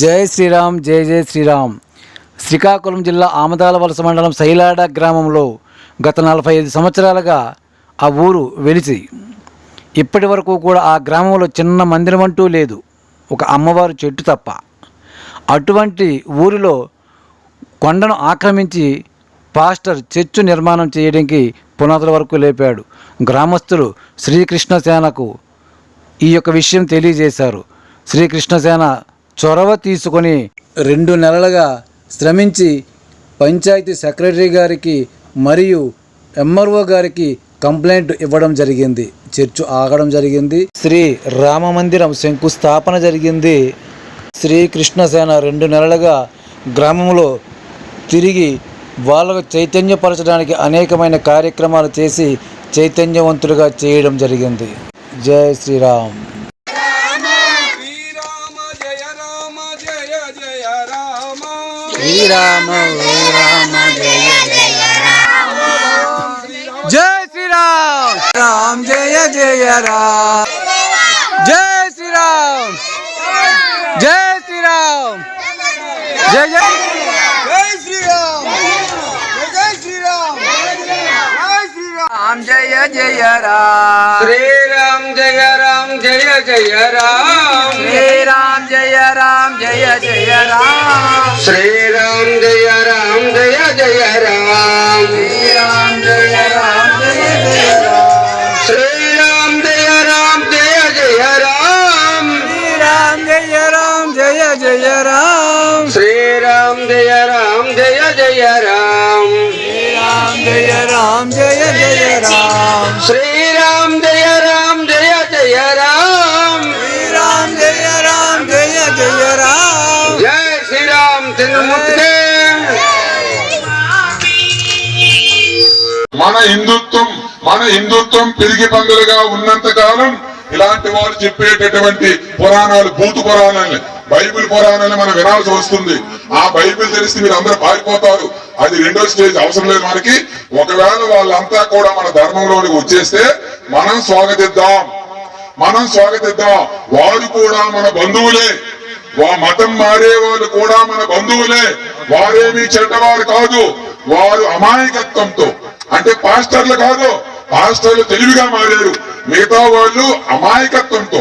జై శ్రీరామ్, జై జై శ్రీరామ్. శ్రీకాకుళం జిల్లా ఆమదాలవలస మండలం సైలాడ గ్రామంలో గత 45 సంవత్సరాలుగా ఆ ఊరు వెలిసి ఇప్పటి వరకు కూడా ఆ గ్రామంలో చిన్న మందిరం అంటూ లేదు, ఒక అమ్మవారు చెట్టు తప్ప. అటువంటి ఊరిలో కొండను ఆక్రమించి పాస్టర్ చర్చు నిర్మాణం చేయడానికి పునాదుల వరకు లేపాడు. గ్రామస్తులు శ్రీకృష్ణసేనకు ఈ యొక్క విషయం తెలియజేశారు. శ్రీకృష్ణసేన చొరవ తీసుకొని 2 నెలలుగా శ్రమించి పంచాయతీ సెక్రటరీ గారికి మరియు ఎంఆర్ఓ గారికి కంప్లైంట్ ఇవ్వడం జరిగింది. చర్చు ఆగడం జరిగింది. శ్రీ రామ మందిరం శంకుస్థాపన జరిగింది. శ్రీకృష్ణసేన 2 నెలలుగా గ్రామంలో తిరిగి వాళ్ళకు చైతన్యపరచడానికి అనేకమైన కార్యక్రమాలు చేసి చైతన్యవంతులుగా చేయడం జరిగింది. జై శ్రీరామ్. శ్రీరామ రామ జయ జయ రామ, జై శ్రీరామ్. రామ్ జయ జయ రామ్, జై శ్రీరామ్, జై శ్రీరామ్, జయ జయ జై శ్రీరామ్, జై శ్రీరామ్, రామ్ జయ జయ రామ్, శ్రీరామ్ జయ రామ్ జయ జయ రామ్, శ్రీరామ్ జయ రామ్ జయ జయ రామ్, శ్రీరామ్ జయ రామ్ జయ జయ రామ్, శ్రీరామ్ జయ రామ్ జయ జయ రామ్, శ్రీరామ్ జయ రామ్ జయ జయ రామ్, శ్రీరామ్ జయ రామ్ జయ జయ రామ్, శ్రీరామ్ జయ రామ్ జయ జయ రామ్, శ్రీరామ్ జయ రామ్ జయ జయ రామ్, శ్రీరామ్ జయ రామ్ జయ జయ రామ్, శ్రీరామ్ జయ రామ్ జయ జయ రామ్. జై శ్రీరామ్. తిరుమూర్తి మన హిందుత్వం పెరిగి పందులుగా ఉన్నంత కాలం ఇలాంటి వారు చెప్పేటటువంటి పురాణాలు, భూత పురాణాలని, బైబిల్ పురాణాలని మనం వినాల్సి వస్తుంది. ఆ బైబిల్ తెలిస్తే మీరు అందరూ పారిపోతారు. అది 2వ స్టేజ్, అవసరం లేదు మనకి. ఒకవేళ వాళ్ళంతా కూడా మన ధర్మంలోనికి వచ్చేస్తే మనం స్వాగతిద్దాం. వారు కూడా మన బంధువులే. మతం మారే వాళ్ళు కూడా మన బంధువులే. వారేమీ చెడ్డవారు కాదు. వారు అమాయకత్వంతో, అంటే పాస్టర్లు కాదు, పాస్టర్లు తెలివిగా మారారు. మిగతా వాళ్ళు అమాయకత్వంతో,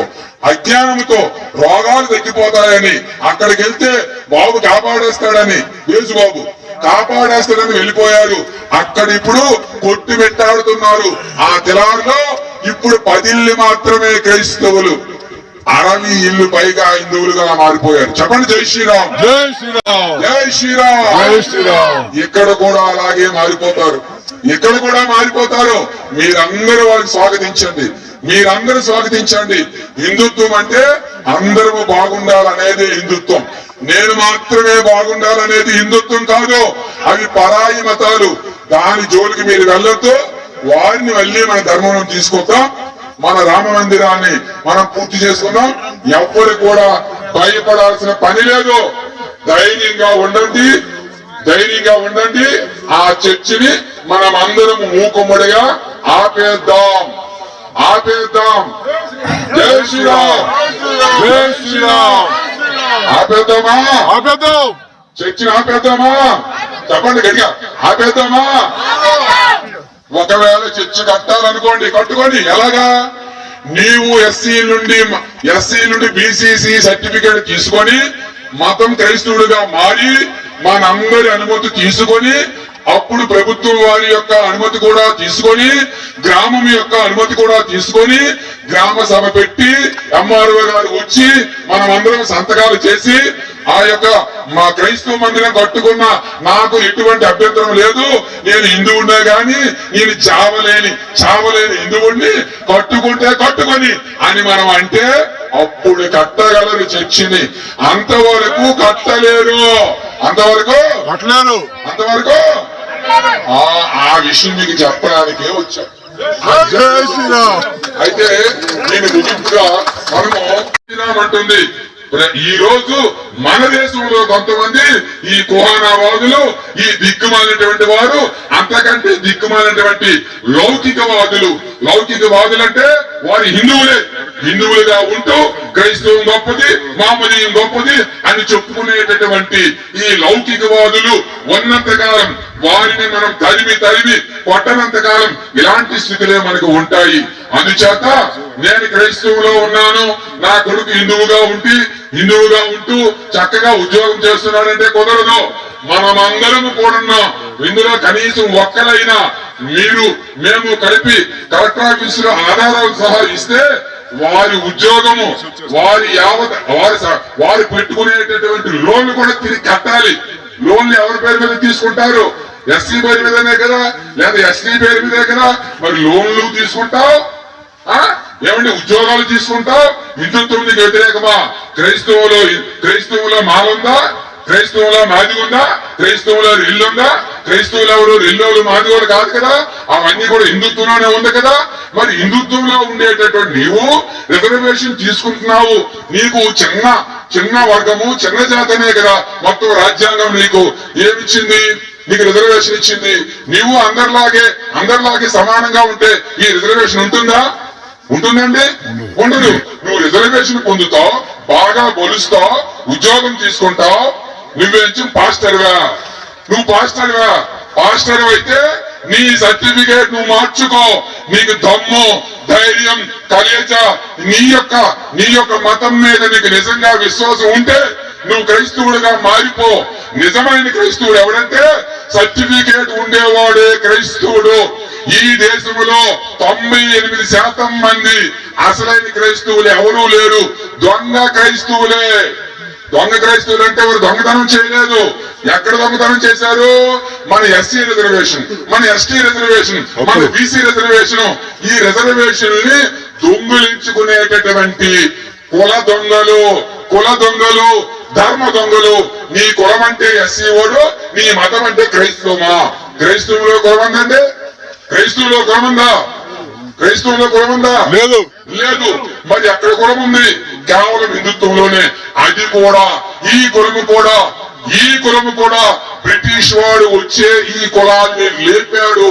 అజ్ఞానంతో రోగాలు తగ్గిపోతాయని, అక్కడికి వెళ్తే బాబు కాపాడేస్తాడని, యేసుబాబు కాపాడేస్తాడని వెళ్ళిపోయారు. అక్కడ ఇప్పుడు కొట్టి పెట్టాడుతున్నారు. ఆ తెలారులో ఇప్పుడు 10 ఇళ్ళు మాత్రమే క్రైస్తవులు, 60 ఇళ్ళు పైగా హిందువులుగా మారిపోయారు. చెప్పండి జై శ్రీరామ్, జై శ్రీరామ్, జై శ్రీరామ్, జై శ్రీరామ్. ఇక్కడ కూడా అలాగే మారిపోతారు. మీరందరూ వాళ్ళని స్వాగతించండి. హిందుత్వం అంటే అందరూ బాగుండాలనేది హిందుత్వం. నేను మాత్రమే బాగుండాలనేది హిందుత్వం కాదు. అవి పరాయి మతాలు. దాని జోలికి మీరు వెళ్ళొద్దు. వారిని మళ్ళీ మన ధర్మం తీసుకొద్దాం. మన రామ మందిరాన్ని మనం పూర్తి చేసుకుందాం. ఎవ్వరు కూడా భయపడాల్సిన పని లేదు. ధైర్యంగా ఉండండి. ఆ చర్చిని మనం అందరం మూకుమ్మడిగా ఆపేద్దాం. జై శ్రీరామ్, జై శ్రీరామ్. ఆపేద్దామా? ఆపేద్దాం. చర్చిని ఆపేద్దామా? చెప్పండి గట్టిగా, ఆపేద్దామా? ఒకవేళ చర్చి కట్టాలనుకోండి, కట్టుకోండి. ఎలాగా? నీవు ఎస్సీ నుండి బీసీసీ సర్టిఫికేట్ తీసుకొని మతం క్రైస్తవుడిగా మారి మనందరి అనుమతి తీసుకొని, అప్పుడు ప్రభుత్వం వారి యొక్క అనుమతి కూడా తీసుకొని, గ్రామం యొక్క అనుమతి కూడా తీసుకొని, గ్రామ సభ పెట్టి ఎంఆర్ఓ గారు వచ్చి మనం అందరం సంతకాలు చేసి ఆ యొక్క మా క్రైస్తవ మందిరం కట్టుకున్న నాకు ఎటువంటి అభ్యంతరం లేదు, నేను హిందువునే గాని నేను చావలేని హిందువుణ్ణి, కట్టుకొని అని మనం అంటే అప్పుడు కట్టగలరు చర్చిని. అంతవరకు కట్టలేరు. ఆ విషయం మీకు చెప్పడానికే వచ్చాం. జై శ్రీరామ్. అయితే నేను ముగింపుగా మనము అంటుంది, ఈ రోజు మన దేశంలో కొంతమంది ఈ కుహానావాదులు, ఈ దిక్కుమాలినటువంటి వారు, అంతకంటే దిక్కుమాలినటువంటి లౌకికవాదులు అంటే వారి హిందువులే. హిందువులుగా ఉంటూ క్రైస్తవం గొప్పది, మామూలీయం గొప్పది అని చెప్పుకునేటటువంటి ఈ లౌకికవాదులు ఉన్నంత కాలం, వారిని మనం తరిమి కొట్టనంత కాలం ఇలాంటి స్థితిలే మనకు ఉంటాయి. అందుచేత నేను క్రైస్తవంలో ఉన్నాను, నా కొడుకు హిందువుగా ఉంటూ చక్కగా ఉద్యోగం చేస్తున్నాడంటే కుదరదు. మనమందరం కూడా ఇందులో కనీసం ఒక్కరైనా మేము కలిపి కలెక్టర్ ఆఫీస్ లో ఆధారాలు సహా ఇస్తే వారి ఉద్యోగము, వారు పెట్టుకునేటటువంటి లోన్లు కూడా తిరిగి కట్టాలి. లోన్లు ఎవరి పేరు మీద తీసుకుంటారు? ఎస్సీ పేరు మీదనే కదా, లేదా ఎస్టీ పేరు మీదే కదా. మరి లోన్లు తీసుకుంటావు, ఏమంటే ఉద్యోగాలు తీసుకుంటావు. హిందుత్వానికి వ్యతిరేకమా? క్రైస్తవులో మాలుందా? క్రైస్తవుల మాది ఉందా? క్రైస్తవుల ఇల్లుందా? క్రైస్తవులు ఎవరు ఇల్లు మాదిగోడు కాదు కదా. అవన్నీ కూడా హిందుత్వంలోనే ఉంది కదా. మరి హిందుత్వంలో ఉండేటటువంటి నీవు రిజర్వేషన్ తీసుకుంటున్నావు. నీకు చిన్న వర్గము, చిన్న జాతనే కదా. మొత్తం రాజ్యాంగం నీకు ఏమిచ్చింది? నీకు రిజర్వేషన్ ఇచ్చింది. నీవు అందరిలాగే సమానంగా ఉంటే ఈ రిజర్వేషన్ ఉంటుందండి? ఉండదు. నువ్వు రిజర్వేషన్ పొందుతావు, బాగా బొలుస్తావు, ఉద్యోగం తీసుకుంటావు. నువ్వేంచి పాస్టర్వా? నువ్వు పాస్టర్ అయితే నీ సర్టిఫికేట్ నువ్వు మార్చుకో. నీకు దమ్ము, ధైర్యం, కలేజ, నీ యొక్క మతం మీద నీకు నిజంగా విశ్వాసం ఉంటే నువ్వు క్రైస్తవుడుగా మారిపో. నిజమైన క్రైస్తవుడు ఎవడంటే సర్టిఫికేట్ ఉండేవాడే క్రైస్తవుడు. ఈ దేశంలో 98% మంది అసలైన క్రైస్తవులు ఎవరూ లేరు, దొంగ క్రైస్తవులే. దొంగ క్రైస్తవులు అంటే ఎవరు దొంగతనం చేయలేదు. ఎక్కడ దొంగతనం చేశారు? మన ఎస్సీ రిజర్వేషన్, మన ఎస్టీ రిజర్వేషన్, మన బీసీ రిజర్వేషన్. ఈ రిజర్వేషన్ ని దొంగిలించుకునేటటువంటి కుల దొంగలు, ధర్మ దొంగలు. నీ కులం అంటే ఎస్సీ ఓడు, నీ మతం అంటే క్రైస్తవమా? క్రైస్తవులో కులమందండి? క్రైస్తవులో కులముందా? లేదు. మరి ఎక్కడ కులం ఉంది? కేవలం హిందుత్వంలోనే. అది కూడా ఈ కులము కూడా బ్రిటిష్ వాడు వచ్చే ఈ కులాన్ని లేపాడు.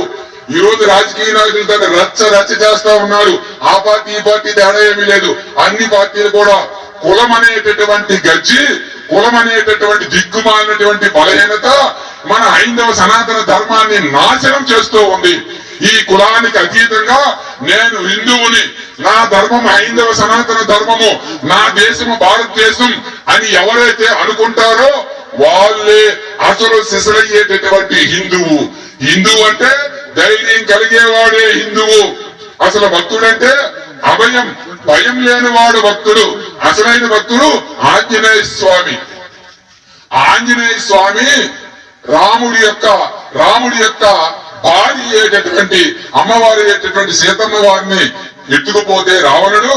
ఈ రోజు రాజకీయ నాయకులు దాన్ని రచ్చ చేస్తా ఉన్నారు. ఆ పార్టీ ఈ పార్టీ తేడా ఏమీ లేదు. అన్ని పార్టీలు కూడా కులం అనేటటువంటి గజ్జి, కులం అనేటటువంటి దిక్కుమాలినటువంటి బలహీనత మన హైందవ సనాతన ధర్మాన్ని నాశనం చేస్తూ ఉంది. ఈ కులానికి అతీతంగా నేను హిందువుని, నా ధర్మం హైందవ సనాతన ధర్మము, నా దేశము భారతదేశం అని ఎవరైతే అనుకుంటారో వాళ్ళే అసలు సిసలయ్యేటటువంటి హిందువు. హిందువు అంటే ధైర్యం కలిగేవాడే హిందువు. అసలు భక్తుడంటే భయం లేనివాడు భక్తుడు. అసలైన భక్తుడు ఆంజనేయ స్వామి. రాముడి యొక్క భార్య అయ్యేటటువంటి అమ్మవారి అయ్యేటటువంటి సీతమ్మ వారిని ఎత్తుకుపోతే రావణుడు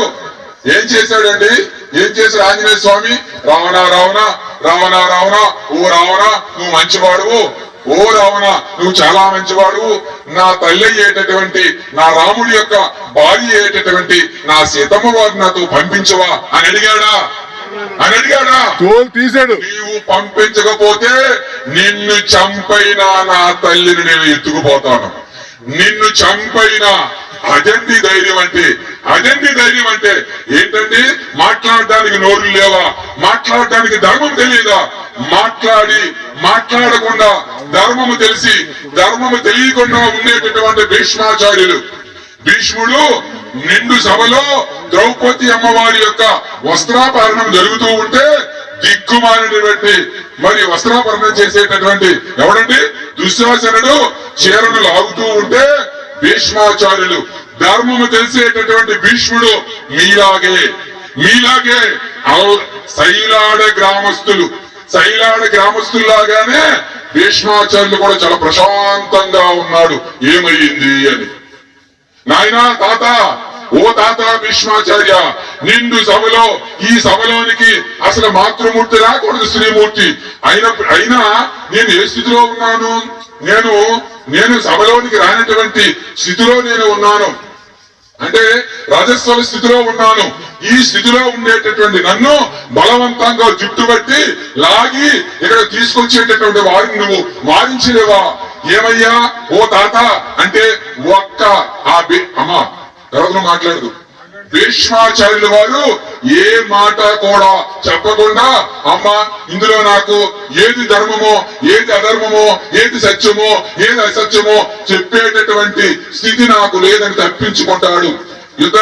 ఏం చేశాడండి? ఏం చేశాడు ఆంజనేయ స్వామి? రావణ ఓ రావణ నువ్వు మంచివాడువు, ఓ రావణ నువ్వు చాలా మంచివాడువు, నా తల్లి అయ్యేటటువంటి నా రాముడి యొక్క భార్య అయ్యేటటువంటి నా సీతమ్మ వారిని నాతో పంపించవా అని అడిగాడా? తీశాడు. నీవు పంపించకపోతే నిన్ను చంపైనా నా తల్లిని నేను ఎత్తుకుపోతాను. నిన్ను చంపైనా. అదండి ధైర్యం అంటే ఏంటండి? మాట్లాడడానికి నోరు లేవా? మాట్లాడడానికి ధర్మం తెలియదా? మాట్లాడకుండా ధర్మము తెలియకుండా ఉండేటటువంటి భీష్ముడు నిండు సభలో ద్రౌపది అమ్మవారి యొక్క వస్త్రాపహరణం జరుగుతూ ఉంటే దిక్కుమాలినటువంటి మరి వస్త్రాపహరణం చేసేటటువంటి ఎవడండి? దుశ్శాసనుడు చీరను లాగుతూ ఉంటే భీష్మాచార్యులు, ధర్మము తెలిసేటటువంటి భీష్ముడు మీలాగే శైలాడ గ్రామస్తుల్లాగానే భీష్మాచార్యులు కూడా చాలా ప్రశాంతంగా ఉన్నాడు. ఏమయ్యింది అని. నాయనా ఓ తాత భీష్మాచార్య, నిండు సభలో ఈ సభలోనికి అసలు మాతృమూర్తి రాకూడదు, శ్రీమూర్తి. అయినా నేను ఏ స్థితిలో ఉన్నాను? నేను సభలోనికి రానటువంటి స్థితిలో నేను ఉన్నాను. అంటే రజస్వల స్థితిలో ఉన్నాను. ఈ స్థితిలో ఉండేటటువంటి నన్ను బలవంతంగా జుట్టుబట్టి లాగి ఇక్కడ తీసుకొచ్చేటటువంటి వారిని నువ్వు వారించలేవా? ఏమయ్యా ఓ తాత అంటే ఒక్క అమ్మా ఎవరు మాట్లాడదు. భీష్మాచార్యుల వారు ఏ మాట కూడా చెప్పకుండా అమ్మ ఇందులో నాకు ఏది ధర్మమో ఏది అధర్మమో ఏది సత్యమో ఏది అసత్యమో చెప్పేటటువంటి స్థితి నాకు లేదని తప్పించుకుంటాడు. యుద్ధ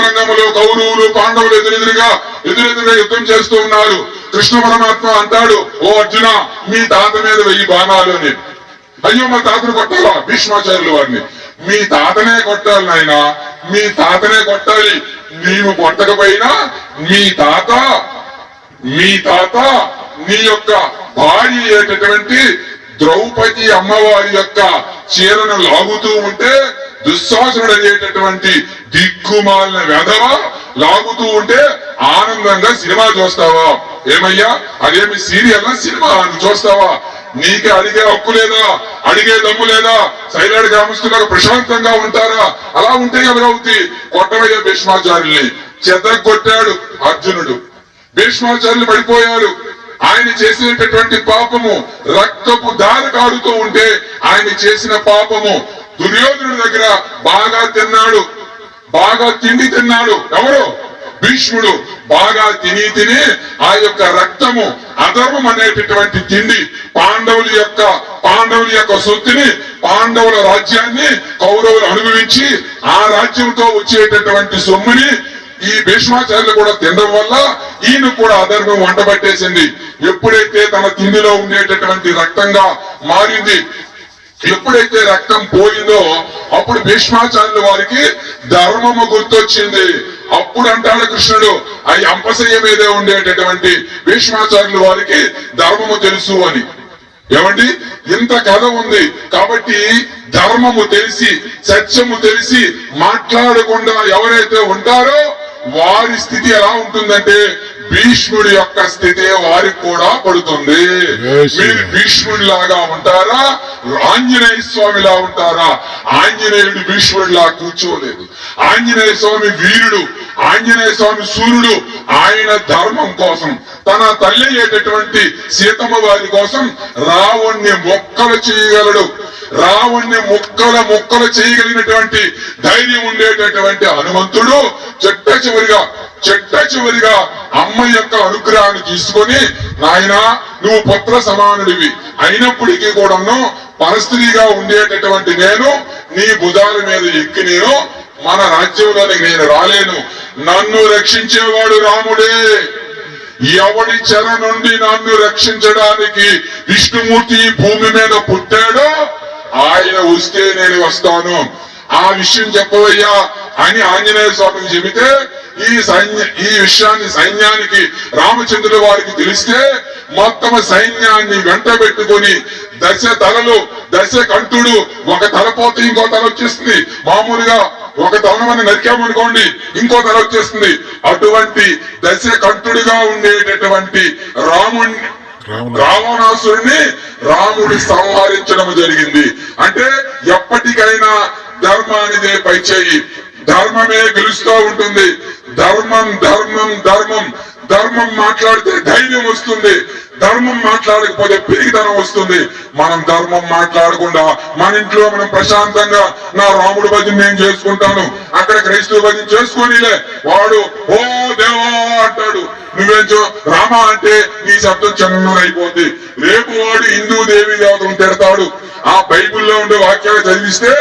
రంగంలో కౌరవులు పాండవులు ఎదురెదురుగా యుద్ధం చేస్తూ ఉన్నారు. కృష్ణ పరమాత్మ అంటాడు, ఓ అర్జున మీ తాత మీద 1000 బాణాలు అని. అయ్యో మా తాతను కొట్టాలా? భీష్మాచార్యుల వారిని మీ తాతనే కొట్టాలి నాయన, మీ తాతనే కొట్టాలి. నీవు కొట్టకపోయినా మీ తాత నీ యొక్క భార్య అయ్యేటటువంటి ద్రౌపది అమ్మవారి యొక్క చీరను లాగుతూ ఉంటే దుశ్శాసనుడు అయ్యేటటువంటి దిక్కుమాలిన వెధవ లాగుతూ ఉంటే ఆనందంగా సినిమా చూస్తావా? ఏమయ్యా అదేమి సీరియల్ సినిమా చూస్తావా? నీకే అడిగే హక్కు లేదా? అడిగే దమ్ము లేదా? సైలాడు గ్రామస్తులకు ప్రశాంతంగా ఉంటారా? అలా ఉంటే ఎలాగవుతుంది? కొట్టవయ్య భీష్మాచార్యుల్ని చెదగొట్టాడు అర్జునుడు. భీష్మాచార్యులు పడిపోయారు. ఆయన చేసినటువంటి పాపము రక్తపు దారి కారుతూ ఉంటే ఆయన చేసిన పాపము దుర్యోధనుడి దగ్గర బాగా తిండి తిన్నాడు. ఎవరు? భీష్ముడు. బాగా తిని ఆ యొక్క రక్తము అధర్మం అనేటటువంటి తిండి పాండవుల యొక్క సొత్తుని పాండవుల రాజ్యాన్ని కౌరవులు అనుభవించి ఆ రాజ్యంతో వచ్చేటటువంటి సొమ్ముని ఈ భీష్మాచార్యులు కూడా తినడం వల్ల ఈయన కూడా అధర్మం వంటబట్టేసింది. ఎప్పుడైతే తన తిండిలో ఉండేటటువంటి రక్తంగా మారింది, ఎప్పుడైతే రక్తం పోయిందో అప్పుడు భీష్మాచార్యుల వారికి ధర్మము గుర్తొచ్చింది. అప్పుడు అంటాడు కృష్ణుడు, ఆ అంపశయ్య మీదే ఉండేటటువంటి భీష్మాచార్యుల వారికి ధర్మము తెలుసు అని. ఏమండి ఇంత కథ ఉంది కాబట్టి ధర్మము తెలిసి సత్యము తెలిసి మాట్లాడకుండా ఎవరైతే ఉంటారో వారి స్థితి ఎలా ఉంటుందంటే భీష్ముడి యొక్క స్థితి వారికి కూడా పడుతుంది. మీరు భీష్ముడి లాగా ఉంటారా? ఆంజనేయ స్వామిలా ఉంటారా? ఆంజనేయుడు భీష్ముడిలా కూర్చోలేదు. ఆంజనేయ స్వామి వీరుడు, ఆంజనేయ స్వామి సూర్యుడు. ఆయన ధర్మం కోసం తన తల్లి అయ్యేటటువంటి సీతమ్మ వారి కోసం రావణ్ణి మొక్కలు చేయగలడు. రావణ్ణి ముక్కలు చేయగలిగినటువంటి ధైర్యం ఉండేటటువంటి హనుమంతుడు చెట్ట చివరిగా అమ్మ యొక్క అనుగ్రహాన్ని తీసుకొని, నాయనా నువ్వు పుత్ర సమానుడివి అయినప్పటికీ కూడాను పరస్త్రీగా ఉండేటటువంటి నేను నీ భుజాల మీద ఎక్కి నేను మన రాజ్యంలోనికి నేను రాలేను. నన్ను రక్షించేవాడు రాముడే. ఎవడి చెర నుండి నన్ను రక్షించడానికి విష్ణుమూర్తి భూమి మీద పుట్టాడో ఆయన వస్తే నేను వస్తాను. ఆ విషయం చెప్పవయ్యా అని ఆంజనేయ స్వామికి చెబితే ఈ విషయాన్ని సైన్యానికి రామచంద్రుల వారికి తెలిస్తే మొత్తం సైన్యాన్ని వెంట పెట్టుకుని దశ కంఠుడు ఒక తల పోతే ఇంకో తల వచ్చేస్తుంది. మామూలుగా ఒక తలమని నరికామనుకోండి ఇంకో తల వచ్చేస్తుంది. అటువంటి దశ కంఠుడిగా ఉండేటటువంటి రావణాసురుణ్ణి రాముడు సంహరించడం జరిగింది. అంటే ఎప్పటికైనా ధర్మానిదే పై చేయి, ధర్మమే గెలుస్తూ ఉంటుంది. ధర్మం మాట్లాడితే ధైర్యం వస్తుంది, ధర్మం మాట్లాడకపోతే పెరిగితనం వస్తుంది. మనం ధర్మం మాట్లాడకుండా మన ఇంట్లో మనం ప్రశాంతంగా నా రాముడు భజన నేను చేసుకుంటాను, అక్కడ క్రైస్తవ భజన చేసుకోనిలే, వాడు ఓ దేవా అంటాడు, నువ్వేంచో రామ అంటే నీ శబ్దం చిన్నదైపోద్ది. రేపు వాడు హిందూ దేవి దేవతను తిడతాడు. ఆ బైబిల్లో ఉండే వాక్యాలు చదివిస్తే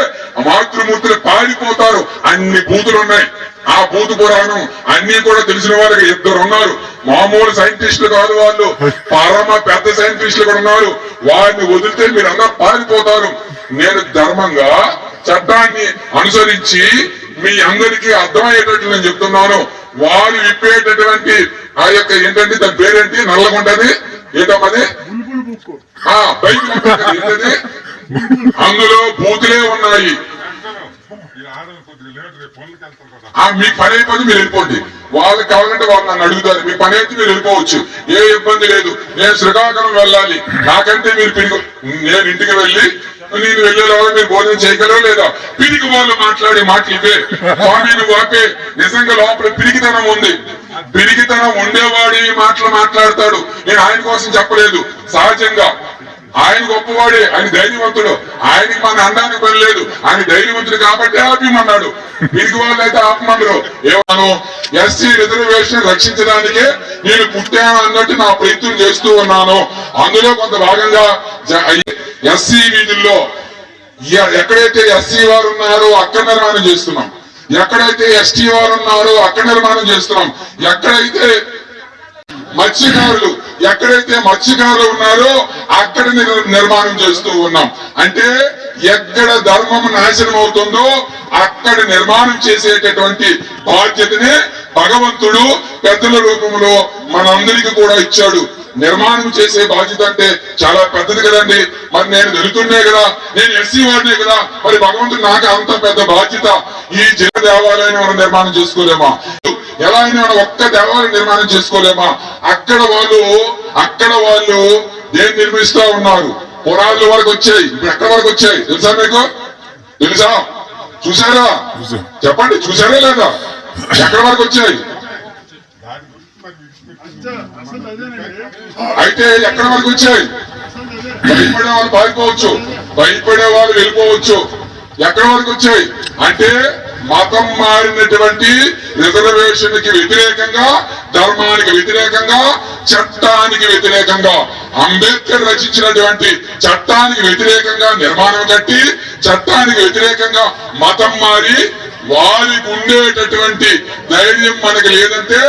మాతృమూర్తులు పారిపోతారు. అన్ని బూతులు ఉన్నాయి. ఆ భూత పురాణం అన్ని కూడా తెలిసిన వారికి 2 ఉన్నారు. మామూలు సైంటిస్టులు కాదు, వాళ్ళు పరమ పెద్ద సైంటిస్టులు కూడా ఉన్నారు. వారిని వదిలితే మీరు అందరూ పారిపోతారు. నేను ధర్మంగా చట్టాన్ని అనుసరించి మీ అందరికీ అర్థమయ్యేటట్లు నేను చెప్తున్నాను. వారు విప్పేటటువంటి ఆ యొక్క ఏంటంటే దాని పేరేంటి నల్లగుంటది ఏంటమ్మది బైక్ ఏంటది, అందులో బూతులే ఉన్నాయి. మీకు పని అయిపోతే మీరు వెళ్ళిపోండి. వాళ్ళకి కావాలంటే వాళ్ళు నన్ను అడుగుతారు, మీ పని అయితే మీరు వెళ్ళిపోవచ్చు, ఏ ఇబ్బంది లేదు. నేను శ్రీకాకుళం వెళ్ళాలి, నాకంటే మీరు నేను ఇంటికి వెళ్ళి నేను వెళ్ళేలాగా మీరు భోజనం చేయగలరు లేదా? పిరికి వాళ్ళు మాట్లాడే మాటలు ఇవే. స్వామిని వాపే నిజంగా లోపల పిరికితనం ఉంది. పిరికితనం ఉండేవాడు ఈ మాటలు మాట్లాడతాడు. నేను ఆయన కోసం చెప్పలేదు, సహజంగా ఆయన గొప్పవాడే, ఆయన ధైర్యవంతుడు. ఆయనకి మన అండానికి పని లేదు, ఆయన ధైర్యవంతుడు కాబట్టి ఆపేమన్నాడు. పిరికి వాళ్ళు అయితే ఆపమన్నారు. ఏమను ఎస్సీ రిజర్వేషన్ రక్షించడానికే నేను పుట్టాను అన్నట్టు నా ప్రయత్నం చేస్తూ ఉన్నాను. అందులో కొంత భాగంగా ఎస్సీ వీధుల్లో ఎక్కడైతే ఎస్సీ వారు ఉన్నారో అక్కడ నిర్మాణం చేస్తున్నాం, ఎక్కడైతే ఎస్టీ వారు ఉన్నారో అక్కడ నిర్మాణం చేస్తున్నాం, ఎక్కడైతే మత్స్యకారులు ఉన్నారో అక్కడ నిర్మాణం చేస్తూ ఉన్నాం. అంటే ఎక్కడ ధర్మం నాశనం అవుతుందో అక్కడ నిర్మాణం చేసేటటువంటి బాధ్యతనే భగవంతుడు పెద్దల రూపంలో మనందరికీ కూడా ఇచ్చాడు. నిర్మాణం చేసే బాధ్యత అంటే చాలా పెద్దది కదండి. మరి నేను వెళుతున్నే కదా, నేను ఎస్సీ వాడినే కదా, మరి భగవంతుడు నాకు అంత పెద్ద బాధ్యత. ఈ జిల్లా దేవాలయాన్ని మనం నిర్మాణం చేసుకోలేమా? ఎలా అయినా మనం ఒక్క దేవాలయం నిర్మాణం చేసుకోలేమా? అక్కడ వాళ్ళు దేన్ని నిర్మిస్తా ఉన్నారు? పురాణాల వరకు వచ్చాయి. ఇప్పుడు ఎక్కడ వరకు వచ్చాయి తెలుసా మీకు? తెలుసా? చూసారా? చెప్పండి, చూసారా లేదా? ఎక్కడ వరకు వచ్చాయి? అయితే ఎక్కడ వరకు వచ్చాయి? భయపడే వాళ్ళు పారిపోవచ్చు, భయపడే వాళ్ళు వెళ్ళిపోవచ్చు. ఎక్కడ వరకు వచ్చాయి అంటే మతం మారినటువంటి రిజర్వేషన్ కి వ్యతిరేకంగా, ధర్మానికి వ్యతిరేకంగా, చట్టానికి వ్యతిరేకంగా, అంబేద్కర్ రచించినటువంటి చట్టానికి వ్యతిరేకంగా నిర్మాణం కట్టి, చట్టానికి వ్యతిరేకంగా మతం మారి వారికి ఉండేటటువంటి ధైర్యం మనకి లేదంటే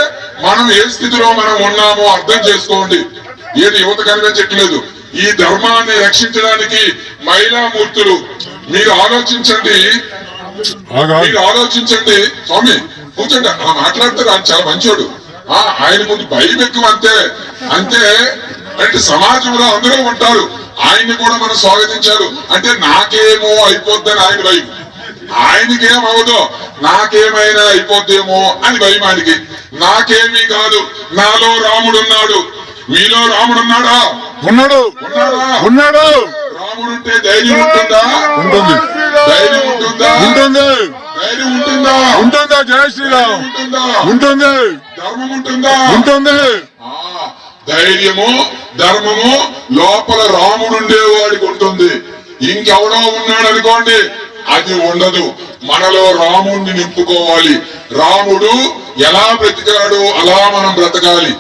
మనం ఏ స్థితిలో మనం ఉన్నామో అర్థం చేసుకోండి. ఏది యువత కనిపించట్లేదు. ఈ ధర్మాన్ని రక్షించడానికి మహిళామూర్తులు మీరు ఆలోచించండి. స్వామి కూర్చోండి, అలా మాట్లాడతారు. ఆయన చాలా మంచోడు. ఆయన కొంచెం భయం ఎక్కువ అంతే. అంటే సమాజంలో అందరూ ఉంటారు, ఆయన్ని కూడా మనం స్వాగతించారు. అంటే నాకేమో అయిపోద్దని ఆయన భయం, ఆయనకేమవదో నాకేమైనా అయిపోద్దేమో అని భయం ఆయనకి. నాకేమీ కాదు, నాలో రాముడు ఉన్నాడు. మీలో రాముడు ఉన్నాడా? ఉన్నాడు. రాముడుంటే ధైర్యం ఉంటుందా? ఉంటుంది. ధైర్యం ఉంటుందా? ఉంటుంది. ధైర్యం ఉంటుందా? ఉంటుందా? జై శ్రీరామ్. ఉంటుందా? ఉంటుంది. ధర్మం ఉంటుందా? ఉంటుంది. ధైర్యము ధర్మము లోపల రాముడు ఉండేవాడికి ఉంటుంది. ఇంకెవడో ఉన్నాడు అనుకోండి, అది ఉండదు. మనలో రాముడిని నింపుకోవాలి. రాముడు ఎలా బ్రతికాడో అలా మనం బ్రతకాలి.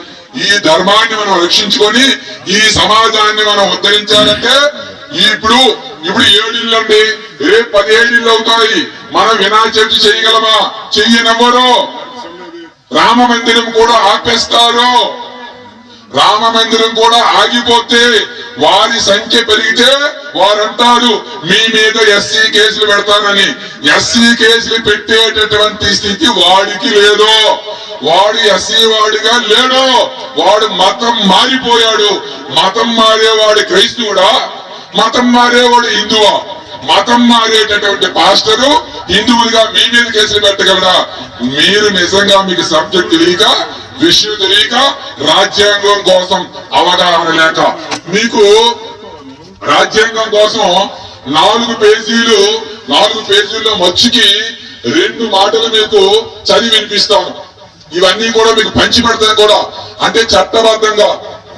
ఈ ధర్మాన్ని మనం రక్షించుకొని ఈ సమాజాన్ని మనం ఉద్ధరించాలంటే ఇప్పుడు 7 ఇళ్ళు అండి, రేపు 17 ఇళ్ళు అవుతాయి. మనం వినాయక చవితి చేయగలమా? చెయ్యనెవ్వరో. రామ మందిరం కూడా ఆపేస్తారు. రామ మందిరం కూడా ఆగిపోతే వారి సంఖ్య పెరిగితే వారంటారు మీ మీద ఎస్సీ కేసులు పెడతానని. ఎస్సీ కేసులు పెట్టేటటువంటి స్థితి వాడికి లేదు. వాడు ఎస్సీ వాడిగా లేడు. వాడు మతం మారిపోయాడు. మతం మారేవాడు క్రైస్తవుడా? మతం మారేవాడు హిందువా? మతం మారేటటువంటి పాస్టరు హిందువులుగా మీ మీద కేసులు పెట్టగలరా? మీరు నిజంగా మీకు సబ్జెక్ట్ తెలియక, విషయం తెలియక, రాజ్యాంగం కోసం అవగాహన లేక, మీకు రాజ్యాంగం కోసం 4 పేజీల్లో మచ్చికి 2 మాటలు మీకు చదివి వినిపిస్తాను. ఇవన్నీ కూడా మీకు పంచి పెడతాను కూడా. అంటే చట్టబద్ధంగా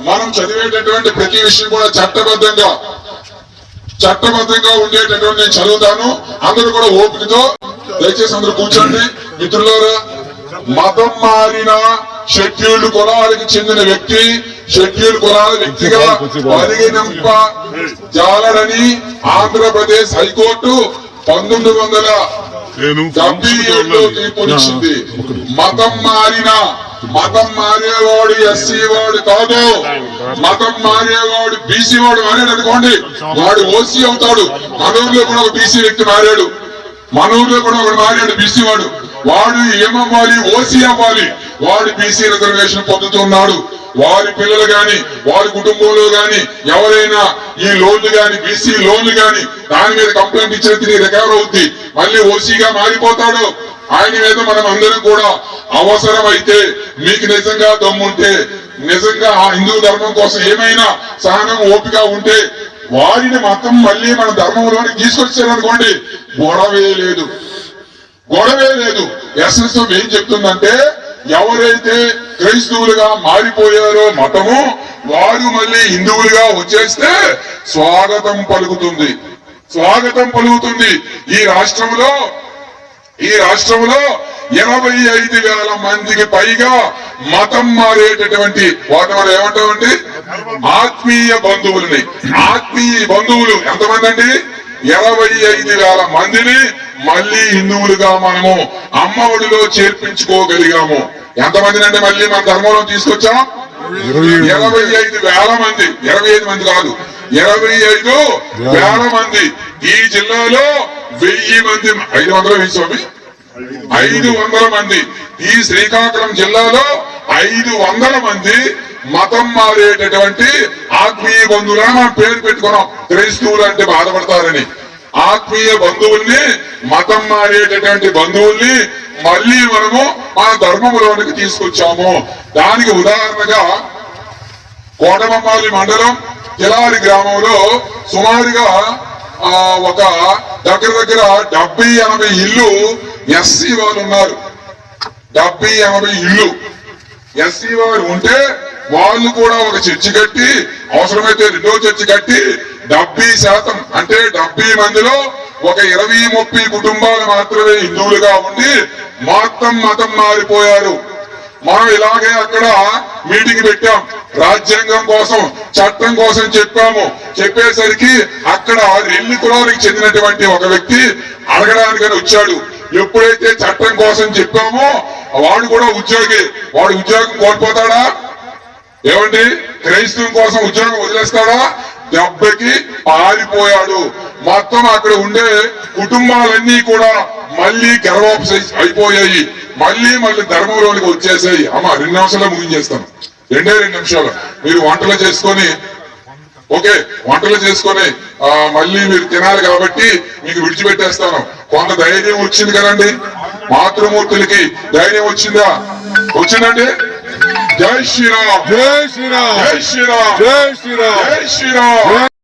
మనం చదివేటటువంటి ప్రతి విషయం కూడా చట్టబద్ధంగా ఉండేటటువంటి నేను చదువుతాను. అందరూ కూడా ఓపికతో దయచేసి అందరూ కూర్చోండి. మిత్రులారా, మతం మారిన షెడ్యూల్డ్ కులాలకు చెందిన వ్యక్తి షెడ్యూల్డ్ కులాల వ్యక్తిగా పరిగణింప జాలడని ఆంధ్రప్రదేశ్ హైకోర్టు 1977లో తీర్పునిచ్చింది. మతం మారేవాడు ఎస్సీ వాడు కాదు. మతం మారేవాడు బీసీ వాడు మారాడు అనుకోండి, వాడు ఓసీ అవుతాడు. మనూరులో కూడా ఒక బీసీ వ్యక్తి మారాడు. మనూరులో కూడా ఒకడు మారాడు బీసీ వాడు. వాడు ఏమవ్వాలి? ఓసీ అవ్వాలి. వాడు బీసీ రిజర్వేషన్ పొందుతున్నాడు. వారి పిల్లలు గాని, వారి కుటుంబంలో గాని ఎవరైనా ఈ లోన్లు గాని, బీసీ లోన్లు గాని దాని మీద కంప్లైంట్ ఇచ్చిన తిరిగి రికవర్ అవుద్ది, మళ్ళీ ఓసీగా మారిపోతాడు. ఆయన మీద మనం అందరం కూడా అవసరమైతే, మీకు నిజంగా దమ్ముంటే, నిజంగా ఆ హిందూ ధర్మం కోసం ఏమైనా సహనం ఓపిక ఉంటే వారిని మతం మళ్ళీ మన ధర్మంలోనికి తీసుకొచ్చారనుకోండి, గొడవే లేదు. ఎస్ఎస్ ఏం చెప్తుందంటే, ఎవరైతే క్రైస్తవులుగా మారిపోయారో మతము, వారు మళ్ళీ హిందువులుగా వచ్చేస్తే స్వాగతం పలుకుతుంది. ఈ రాష్ట్రంలో ఈ రాష్ట్రంలో 25,000 మందికి పైగా మతం మారేటటువంటి వాటి మనం ఏమంటామండి ఆత్మీయ బంధువులని. ఆత్మీయ బంధువులు ఎంతమంది అండి? 25,000 మందిని మళ్ళీ హిందువులుగా మనము అమ్మఒడిలో చేర్పించుకోగలిగాము. ఎంతమందినండి మళ్ళీ మన ధర్మంలో తీసుకొచ్చాం? 25,000 మంది. 25 మంది కాదు, 25,000 మంది. ఈ జిల్లాలో 1000 మంది, 500 స్వామి 500 మంది. ఈ శ్రీకాకుళం జిల్లాలో 500 మంది మతం మారేటటువంటి ఆత్మీయ బంధువులను మనం పేరు పెట్టుకున్నాం. క్రైస్తవులు అంటే బాధపడతారని. ఆత్మీయ బంధువుల్ని, మతం మారేటటువంటి బంధువుల్ని మళ్ళీ మనము మన ధర్మములోనికి తీసుకొచ్చాము. దానికి ఉదాహరణగా కోటమమ్మాలి మండలం కిలారి గ్రామంలో సుమారుగా ఒక దగ్గర 70-80 ఇల్లు ఎస్సీ వాళ్ళు ఉన్నారు. 70-80 ఇల్లు ఎస్సీ వారు ఉంటే వాళ్ళు కూడా ఒక చర్చి కట్టి, అవసరమైతే రెండో చర్చి కట్టి 70% అంటే 70 మందిలో ఒక 20-30 కుటుంబాలు మాత్రమే హిందువులుగా ఉండి మొత్తం మతం మారిపోయారు. మనం ఇలాగే అక్కడ మీటింగ్ పెట్టాం, రాజ్యాంగం కోసం, చట్టం కోసం చెప్పాము. చెప్పేసరికి అక్కడ రెల్లి కులానికి చెందినటువంటి ఒక వ్యక్తి అడగడానికని వచ్చాడు. ఎప్పుడైతే చట్టం కోసం చెప్పామో వాడు కూడా ఉద్యోగి, వాడు ఉద్యోగం కోల్పోతాడా? ఏమండి, క్రైస్తవం కోసం ఉద్యోగం వదిలేస్తాడా? దెబ్బకి పారిపోయాడు. మొత్తం అక్కడ ఉండే కుటుంబాలన్నీ కూడా మళ్ళీ గర్వాప్స అయిపోయాయి. మళ్ళీ ధర్మంలోనికి వచ్చేసాయి. అమ్మ 2 నిమిషాలు ముగించేస్తాను, 2 నిమిషాలు. మీరు వంటలు చేసుకొని మళ్ళీ మీరు తినాలి కాబట్టి మీకు విడిచిపెట్టేస్తాను. కొంత ధైర్యం వచ్చింది కదండి, మాతృమూర్తులకి ధైర్యం వచ్చిందా? వచ్చిందండి. జై శ్రీరామ్, జై శ్రీరామ్, జై శ్రీరామ్, జై శ్రీరామ్, జై శ్రీరామ్.